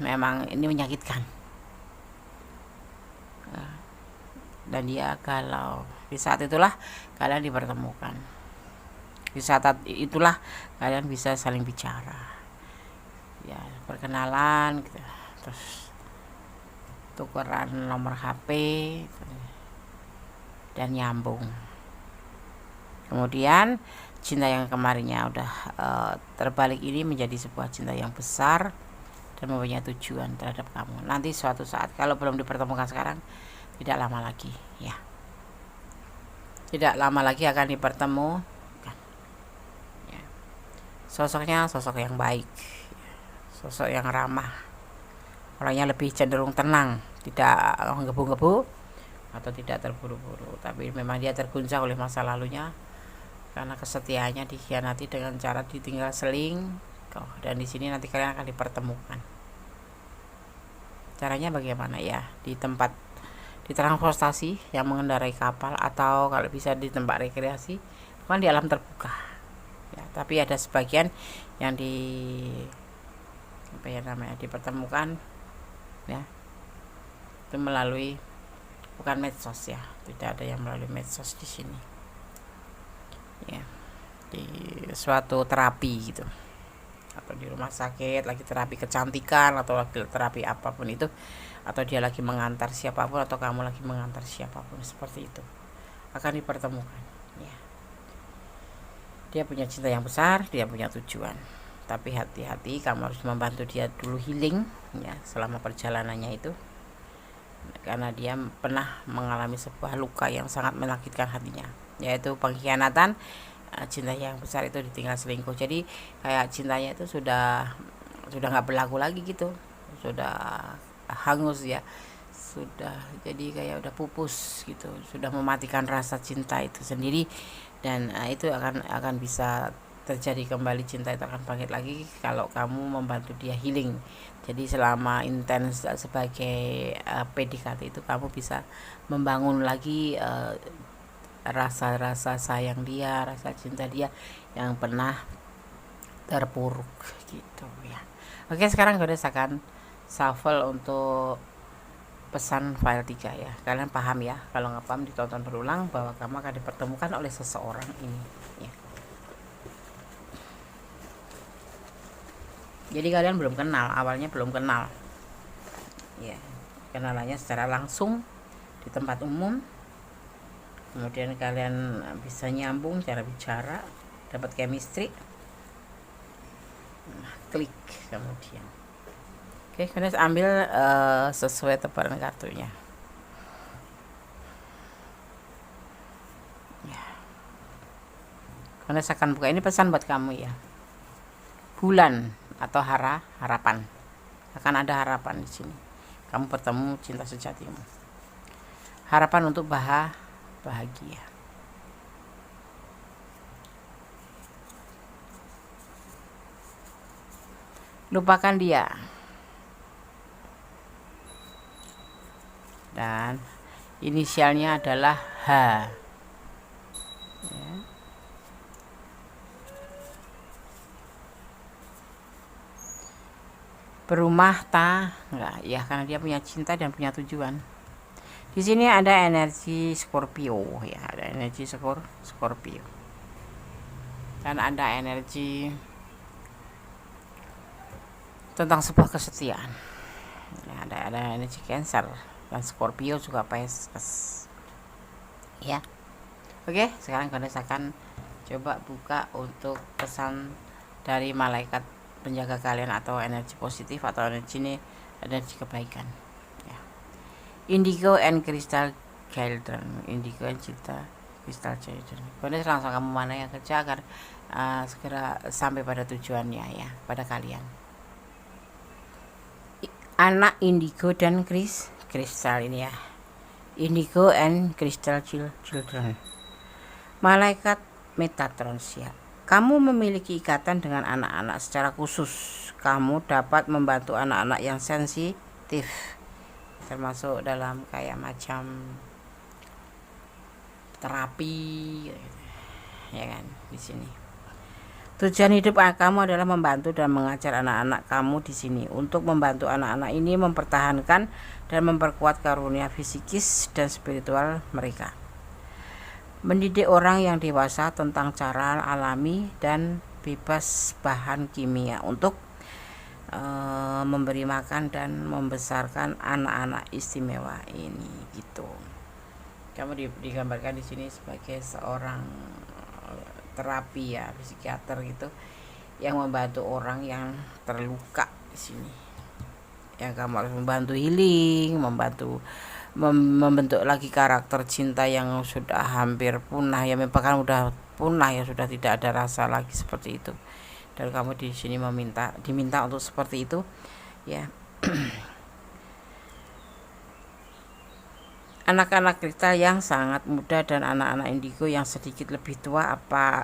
memang ini menyakitkan dan dia galau. Di saat itulah kalian dipertemukan, di saat itulah kalian bisa saling bicara ya, perkenalan gitu, terus tukeran nomor HP gitu, dan nyambung. Kemudian cinta yang kemarinnya udah terbalik ini menjadi sebuah cinta yang besar dan mempunyai tujuan terhadap kamu. Nanti suatu saat, kalau belum dipertemukan sekarang, tidak lama lagi ya, tidak lama lagi akan dipertemukan ya. Sosoknya sosok yang baik, sosok yang ramah, orangnya lebih cenderung tenang, tidak menggebu-gebu atau tidak terburu-buru, tapi memang dia terguncang oleh masa lalunya karena kesetiaannya dikhianati dengan cara ditinggal selingkuh. Dan di sini nanti kalian akan dipertemukan. Caranya bagaimana ya? Di tempat, di transportasi yang mengendarai kapal, atau kalau bisa di tempat rekreasi, bukan di alam terbuka ya, tapi ada sebagian yang dipertemukan ya, itu melalui bukan medsos ya, tidak ada yang melalui medsos di sini ya, di suatu terapi gitu, atau di rumah sakit lagi terapi kecantikan, atau lagi terapi apapun itu, atau dia lagi mengantar siapapun, atau kamu lagi mengantar siapapun, seperti itu akan dipertemukan ya. Dia punya cinta yang besar, dia punya tujuan, tapi hati-hati, kamu harus membantu dia dulu healing ya selama perjalanannya itu, karena dia pernah mengalami sebuah luka yang sangat menyakitkan hatinya, yaitu pengkhianatan. Cinta yang besar itu ditinggal selingkuh, jadi kayak cintanya itu sudah nggak berlaku lagi gitu, sudah hangus ya, sudah jadi kayak udah pupus gitu, sudah mematikan rasa cinta itu sendiri. Dan itu akan bisa terjadi kembali, cinta itu akan bangkit lagi kalau kamu membantu dia healing. Jadi selama intens sebagai PDKT itu kamu bisa membangun lagi rasa-rasa sayang dia, rasa cinta dia yang pernah terpuruk gitu ya. Oke, sekarang gue akan shuffle untuk pesan file 3 ya. Kalian paham ya? Kalau nggak paham ditonton berulang bahwa kamu akan dipertemukan oleh seseorang ini ya. Jadi kalian belum kenal, awalnya belum kenal ya, kenalannya secara langsung di tempat umum, kemudian kalian bisa nyambung cara bicara, dapat chemistry, klik kemudian. Oke, kemudian ambil sesuai tebaran kartunya ya. Kemudian saya akan buka, ini pesan buat kamu ya. Bulan atau harapan, akan ada harapan di sini. Kamu bertemu cinta sejatimu, harapan untuk bahagia. Lupakan dia, dan inisialnya adalah H ya. Berumah enggak ya, karena dia punya cinta dan punya tujuan. Di sini ada energi Scorpio ya, ada energi Scorpio, dan ada energi tentang sebuah kesetiaan ya, ada energi Cancer dan Scorpio juga Pisces ya. Oke, sekarang kalian akan coba buka untuk pesan dari malaikat penjaga kalian, atau energi positif, atau energi kebaikan ya. Indigo and Crystal Children, Indigo and Crystal Children. Kemudian langsung kamu mana yang kerja agar segera sampai pada tujuannya ya, pada kalian. Anak Indigo dan Crystal ini ya, Indigo and Crystal Children. Malaikat Metatron ya. Kamu memiliki ikatan dengan anak-anak secara khusus. Kamu dapat membantu anak-anak yang sensitif, termasuk dalam kayak macam terapi ya kan di sini. Tujuan hidup kamu adalah membantu dan mengajar anak-anak kamu di sini, untuk membantu anak-anak ini mempertahankan dan memperkuat karunia fisikis dan spiritual mereka. Mendidik orang yang dewasa tentang cara alami dan bebas bahan kimia untuk memberi makan dan membesarkan anak-anak istimewa ini gitu. Kamu digambarkan di sini sebagai seorang terapi ya, psikiater gitu, yang membantu orang yang terluka di sini. Yang kamu harus membantu healing, membentuk lagi karakter cinta yang sudah hampir punah ya, bahkan udah punah ya, sudah tidak ada rasa lagi seperti itu. Dan kamu di sini diminta untuk seperti itu ya. Anak-anak kristal yang sangat muda dan anak-anak indigo yang sedikit lebih tua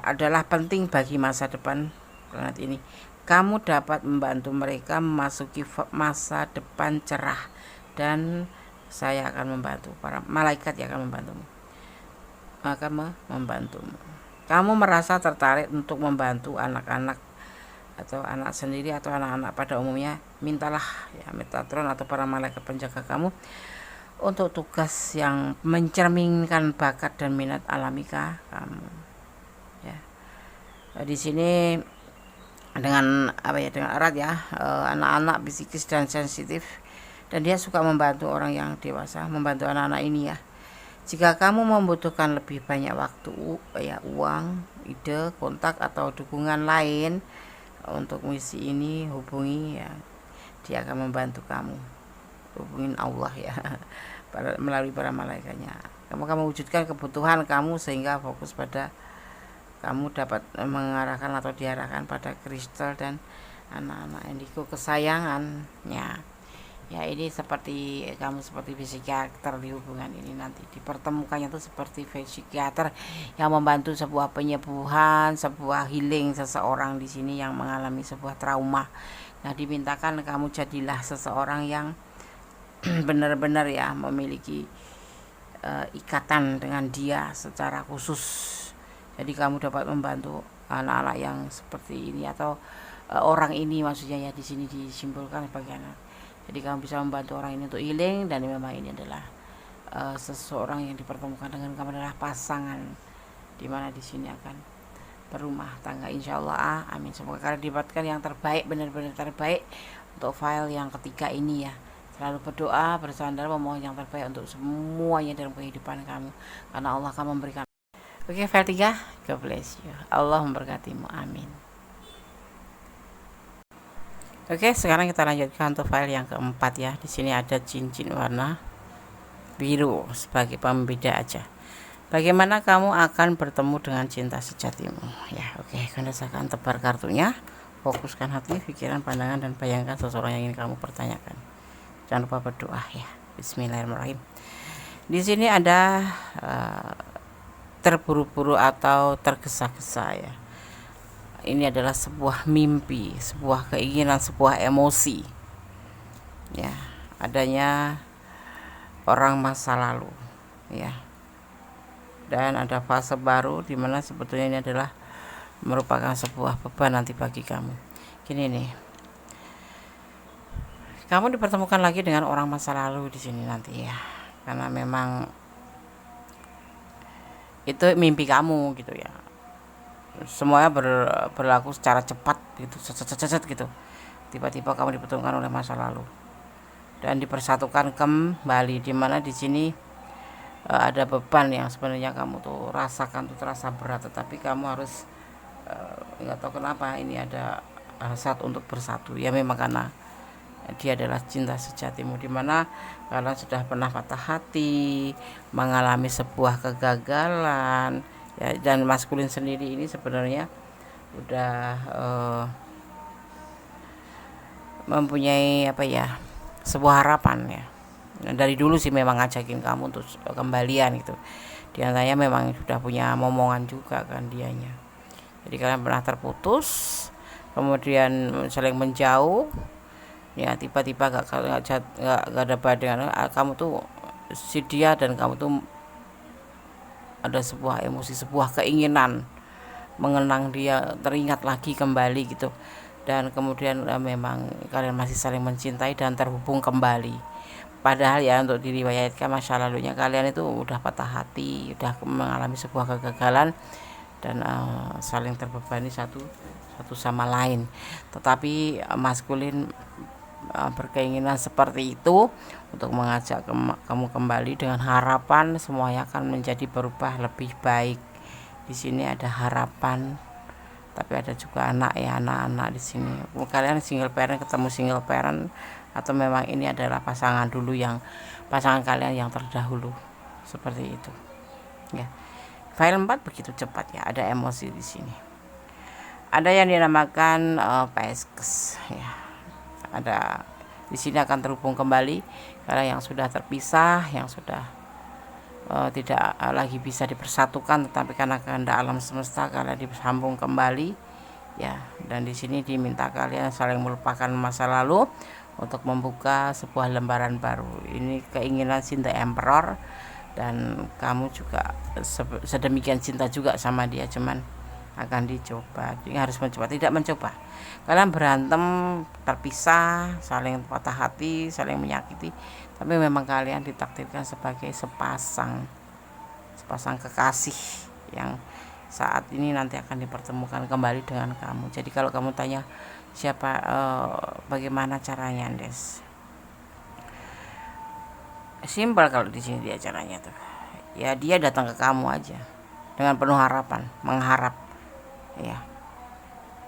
adalah penting bagi masa depan planet ini. Kamu dapat membantu mereka memasuki masa depan cerah, dan saya akan membantu, para malaikat yang akan membantumu. Kamu merasa tertarik untuk membantu anak-anak atau anak sendiri atau anak-anak pada umumnya, mintalah ya Metatron atau para malaikat penjaga kamu untuk tugas yang mencerminkan bakat dan minat alami kamu ya. Di sini dengan dengan erat ya, anak-anak psikis dan sensitif, dan dia suka membantu orang yang dewasa, membantu anak-anak ini ya. Jika kamu membutuhkan lebih banyak waktu ya, uang, ide, kontak, atau dukungan lain untuk misi ini, hubungi ya, dia akan membantu kamu. Hubungin Allah ya, melalui para malaikatnya. Kamu wujudkan kebutuhan kamu sehingga fokus pada kamu dapat mengarahkan atau diarahkan pada kristal dan anak-anak indigo kesayangannya Ya, ini seperti kamu seperti psikiater di hubungan ini, nanti dipertemukannya tuh seperti psikiater yang membantu sebuah penyembuhan, sebuah healing seseorang di sini yang mengalami sebuah trauma. Nah, dimintakan kamu jadilah seseorang yang benar-benar ya memiliki ikatan dengan dia secara khusus. Jadi kamu dapat membantu anak-anak yang seperti ini, atau orang ini maksudnya ya, di sini disimpulkan sebagai anak. Jadi kamu bisa membantu orang ini untuk healing, dan memang ini adalah seseorang yang dipertemukan dengan kamu adalah pasangan, dimana di sini akan berumah tangga insya Allah. Amin. Semoga kalian dapatkan yang terbaik, benar-benar terbaik untuk file yang ketiga ini ya. Selalu berdoa, bersandar, memohon yang terbaik untuk semuanya dalam kehidupan kamu, karena Allah akan memberikan. Oke, file 3, God bless you. Allah memberkatimu. Amin. Oke, sekarang kita lanjutkan untuk file yang keempat ya. Di sini ada cincin warna biru sebagai pembeda aja. Bagaimana kamu akan bertemu dengan cinta sejatimu? Ya, oke. Kalian akan tebar kartunya. Fokuskan hati, pikiran, pandangan, dan bayangkan seseorang yang ingin kamu pertanyakan. Jangan lupa berdoa ya. Bismillahirrahmanirrahim. Di sini ada terburu-buru atau tergesa-gesa ya. Ini adalah sebuah mimpi, sebuah keinginan, sebuah emosi ya, adanya orang masa lalu ya, dan ada fase baru di mana sebetulnya ini adalah merupakan sebuah beban nanti bagi kamu. Gini nih, kamu dipertemukan lagi dengan orang masa lalu di sini nanti ya, karena memang itu mimpi kamu gitu ya. Semuanya berlaku secara cepat gitu, set gitu. Tiba-tiba kamu dipertemukan oleh masa lalu dan dipersatukan kembali, di mana di sini ada beban yang sebenarnya kamu tuh rasakan tuh terasa berat, tetapi kamu harus nggak tahu kenapa ini ada hasrat untuk bersatu ya, memang karena dia adalah cinta sejatimu, di mana kalian sudah pernah patah hati, mengalami sebuah kegagalan ya, dan maskulin sendiri ini sebenarnya udah mempunyai apa ya, sebuah harapan ya. Nah, dari dulu sih memang ngajakin kamu untuk kembalian gitu. Diantaranya memang sudah punya momongan juga kan dianya. Jadi kalian pernah terputus, kemudian saling menjauh ya, tiba-tiba gak ada badan kamu tuh si dia, dan kamu tuh ada sebuah emosi, sebuah keinginan mengenang dia, teringat lagi kembali gitu, dan kemudian memang kalian masih saling mencintai dan terhubung kembali. Padahal ya untuk diriwayatkan masa lalunya kalian itu udah patah hati, udah mengalami sebuah kegagalan, dan saling terbebani satu sama lain. Tetapi maskulin berkeinginan seperti itu untuk mengajak kamu kembali dengan harapan semuanya akan menjadi berubah lebih baik. Di sini ada harapan, tapi ada juga anak ya, anak-anak di sini. Kalian single parent ketemu single parent, atau memang ini adalah pasangan dulu, yang pasangan kalian yang terdahulu, seperti itu ya. File 4 begitu cepat ya, ada emosi di sini. Ada yang dinamakan peskes ya. Ada di sini akan terhubung kembali karena yang sudah terpisah, yang sudah tidak lagi bisa dipersatukan, tetapi karena kehendak alam semesta kalian disambung kembali ya. Dan di sini diminta kalian saling melupakan masa lalu untuk membuka sebuah lembaran baru. Ini keinginan cinta emperor, dan kamu juga sedemikian cinta juga sama dia, cuman akan dicoba. Jadi harus mencoba, tidak mencoba. Kalian berantem, terpisah, saling patah hati, saling menyakiti, tapi memang kalian ditakdirkan sebagai sepasang kekasih yang saat ini nanti akan dipertemukan kembali dengan kamu. Jadi kalau kamu tanya siapa, bagaimana caranya, Des? Simpel kalau di sini dia caranya tuh. Ya dia datang ke kamu aja dengan penuh harapan, mengharap ya.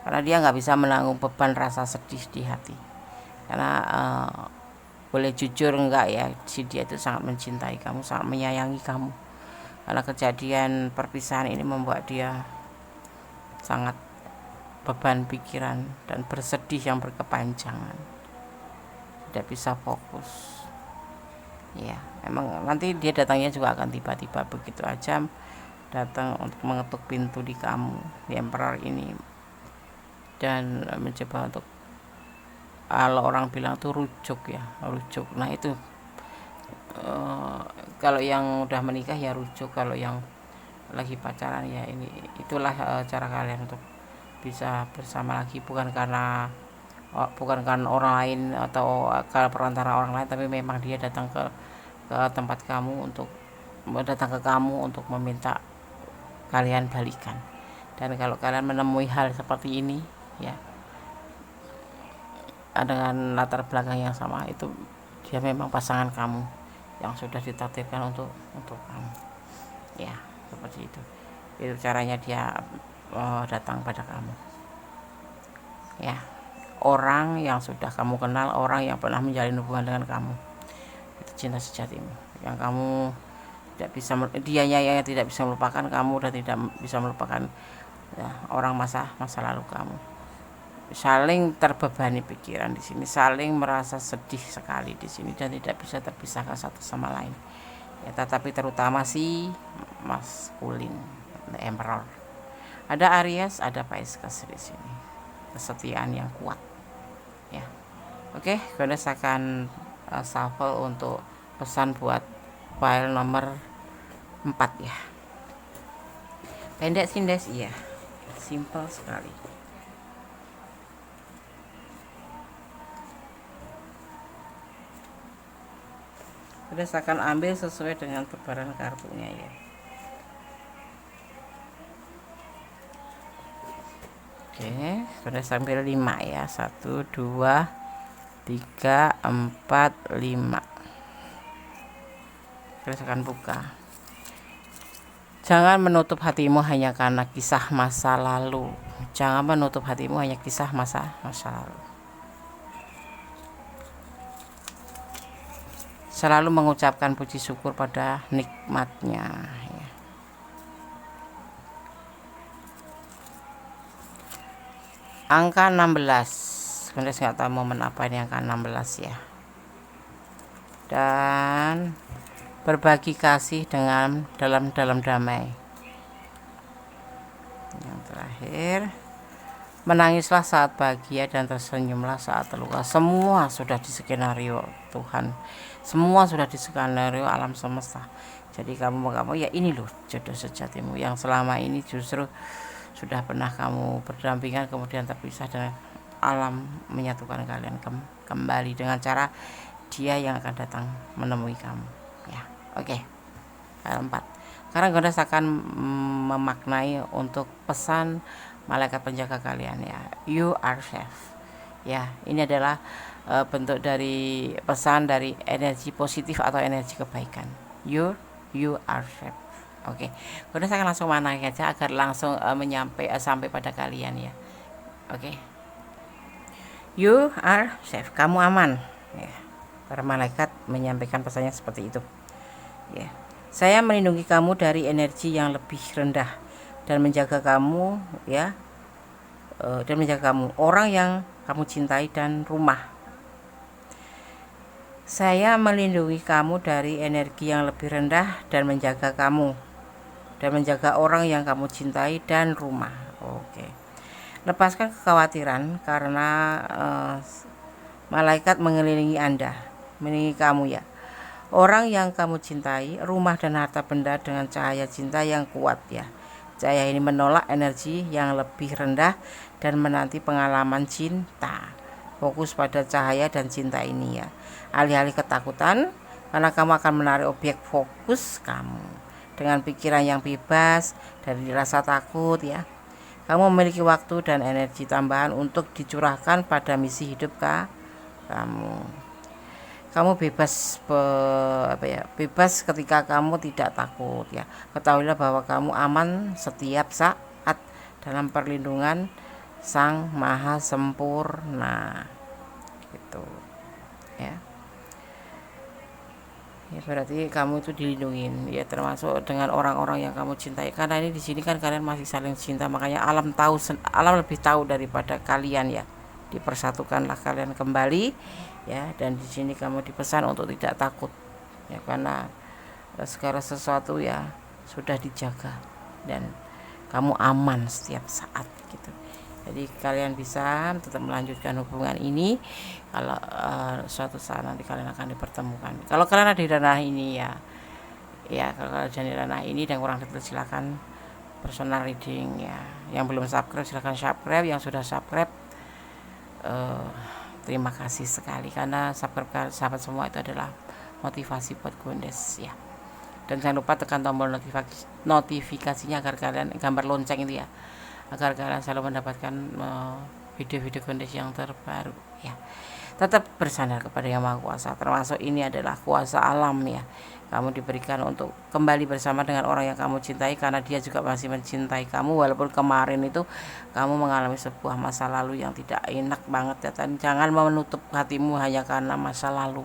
Karena dia nggak bisa menanggung beban rasa sedih di hati. Karena boleh jujur enggak ya, si dia itu sangat mencintai kamu, sangat menyayangi kamu. Karena kejadian perpisahan ini membuat dia sangat beban pikiran dan bersedih yang berkepanjangan. tidak bisa fokus. Ya, emang nanti dia datangnya juga akan tiba-tiba begitu aja, datang untuk mengetuk pintu di kamu, di Emperor ini, dan mencoba untuk, kalau orang bilang tuh rujuk ya, rujuk. Nah itu kalau yang udah menikah ya rujuk, kalau yang lagi pacaran ya ini, itulah cara kalian untuk bisa bersama lagi, bukan karena orang lain atau karena perantara orang lain, tapi memang dia datang ke tempat kamu untuk datang ke kamu untuk meminta kalian balikan. Dan kalau kalian menemui hal seperti ini ya, dengan latar belakang yang sama, itu dia memang pasangan kamu yang sudah ditakdirkan untuk kamu ya, seperti itu caranya dia datang pada kamu ya. Orang yang sudah kamu kenal, orang yang pernah menjalin hubungan dengan kamu, itu cinta sejatimu yang kamu tidak bisa, dianya yang tidak bisa melupakan kamu, dan tidak bisa melupakan ya, orang masa lalu kamu. Saling terbebani pikiran di sini, saling merasa sedih sekali di sini, dan tidak bisa terpisahkan satu sama lain ya. Tetapi terutama si maskulin, the Emperor. Ada Aries, ada Pisces di sini, kesetiaan yang kuat ya. Oke, Goddess akan shuffle untuk pesan buat file nomor 4 ya. Pendek sih Des, iya, simple sekali. Goddess akan ambil sesuai dengan tebaran kartunya ya. Oke, Goddess ambil 5 ya. 1, 2, 3, 4, 5. Goddess akan buka. Jangan menutup hatimu hanya karena kisah masa lalu. Jangan menutup hatimu hanya kisah masa lalu. Selalu mengucapkan puji syukur pada nikmatnya ya. Angka 16. Goddess nggak tahu momen apa ini angka 16 ya. Dan berbagi kasih dengan dalam damai. Yang terakhir, menangislah saat bahagia dan tersenyumlah saat terluka. Semua sudah diskenario Tuhan, semua sudah diskenario alam semesta. Jadi kamu ya ini loh jodoh sejatimu yang selama ini justru sudah pernah kamu berdampingan, kemudian terpisah, dan alam menyatukan kalian kembali dengan cara dia yang akan datang menemui kamu ya. Oke, 4. Sekarang Goddess akan memaknai untuk pesan malaikat penjaga kalian ya. You are safe ya. Ini adalah bentuk dari pesan dari energi positif atau energi kebaikan. You are safe. Oke, Goddess akan langsung manai aja agar langsung sampai pada kalian ya. Oke, you are safe, kamu aman ya. Para malaikat menyampaikan pesannya seperti itu ya. Saya melindungi kamu dari energi yang lebih rendah dan menjaga kamu ya, dan menjaga kamu, orang yang kamu cintai, dan rumah. Saya melindungi kamu dari energi yang lebih rendah dan menjaga kamu, dan menjaga orang yang kamu cintai dan rumah. Oke. Lepaskan kekhawatiran karena malaikat mengelilingi Anda, mengelilingi kamu ya. Orang yang kamu cintai, rumah, dan harta benda dengan cahaya cinta yang kuat ya. Cahaya ini menolak energi yang lebih rendah dan menanti pengalaman cinta. Fokus pada cahaya dan cinta ini ya. Alih-alih ketakutan, karena kamu akan menarik objek fokus kamu dengan pikiran yang bebas dari rasa takut ya. Kamu memiliki waktu dan energi tambahan untuk dicurahkan pada misi hidup kamu. Kamu bebas bebas ketika kamu tidak takut ya. Ketahuilah bahwa kamu aman setiap saat dalam perlindungan Sang Maha Sempurna gitu ya. Ya berarti kamu itu dilindungin ya, termasuk dengan orang-orang yang kamu cintai, karena ini di sini kan kalian masih saling cinta, makanya alam lebih tahu daripada kalian ya. dipersatukanlah kalian kembali ya. Dan di sini kamu dipesan untuk tidak takut ya, karena segala sesuatu ya sudah dijaga dan kamu aman setiap saat gitu. Jadi kalian bisa tetap melanjutkan hubungan ini kalau suatu saat nanti kalian akan dipertemukan. Kalau kalian ada di ranah ini ya kalau kalian di ranah ini dan kurang detail silakan personal reading ya. Yang belum subscribe silakan subscribe, yang sudah subscribe terima kasih sekali, karena subscribe sahabat semua itu adalah motivasi buat Gondes ya. Dan jangan lupa tekan tombol notifikasinya agar kalian, gambar lonceng itu ya, agar kalian selalu mendapatkan video-video Gondes yang terbaru ya. Tetap bersandar kepada Yang Maha Kuasa, termasuk ini adalah kuasa alam ya. Kamu diberikan untuk kembali bersama dengan orang yang kamu cintai, karena dia juga masih mencintai kamu, walaupun kemarin itu kamu mengalami sebuah masa lalu yang tidak enak banget ya. Dan jangan menutup hatimu hanya karena masa lalu.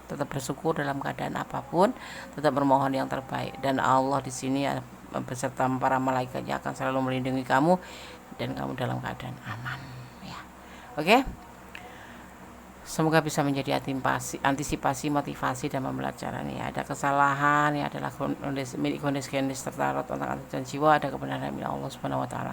Tetap bersyukur dalam keadaan apapun, tetap bermohon yang terbaik, dan Allah di sini ya, beserta para malaikatnya akan selalu melindungi kamu dan kamu dalam keadaan aman ya. Oke? Semoga bisa menjadi antisipasi, motivasi dan pembelajaran ya. Ada kesalahan ya adalah milik Gondes tertaruh tentang hati dan jiwa, ada kebenaran milik Allah Subhanahu wa taala.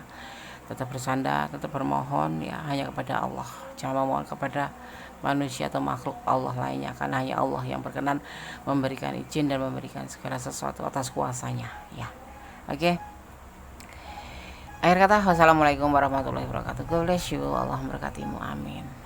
Tetap bersandar, tetap bermohon ya hanya kepada Allah. Jangan memohon kepada manusia atau makhluk Allah lainnya, karena hanya Allah yang berkenan memberikan izin dan memberikan segala sesuatu atas kuasanya ya. Oke. Akhir kata, wassalamualaikum warahmatullahi wabarakatuh. God bless you. Allah memberkatimu. Amin.